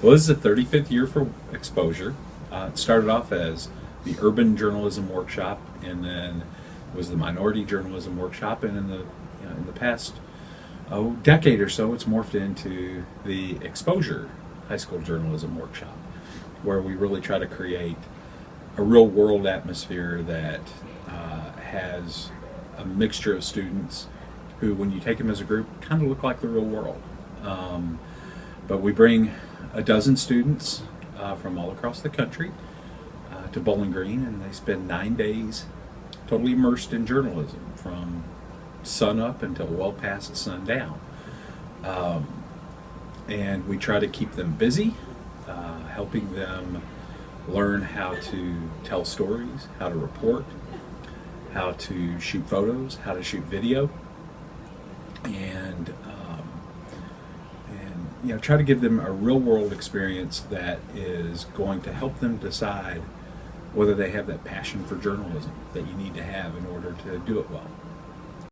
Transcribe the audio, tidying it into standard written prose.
Well, this is the 35th year for Xposure. It started off as the Urban Journalism Workshop, and then was the Minority Journalism Workshop, and in the past decade or so, it's morphed into the Xposure High School Journalism Workshop, where we really try to create a real world atmosphere that has a mixture of students who, when you take them as a group, kind of look like the real world. But we bring a dozen students from all across the country to Bowling Green, and they spend 9 days totally immersed in journalism from sun up until well past sundown. And we try to keep them busy, helping them learn how to tell stories, how to report, how to shoot photos, how to shoot video, and try to give them a real world experience that is going to help them decide whether they have that passion for journalism that you need to have in order to do it well.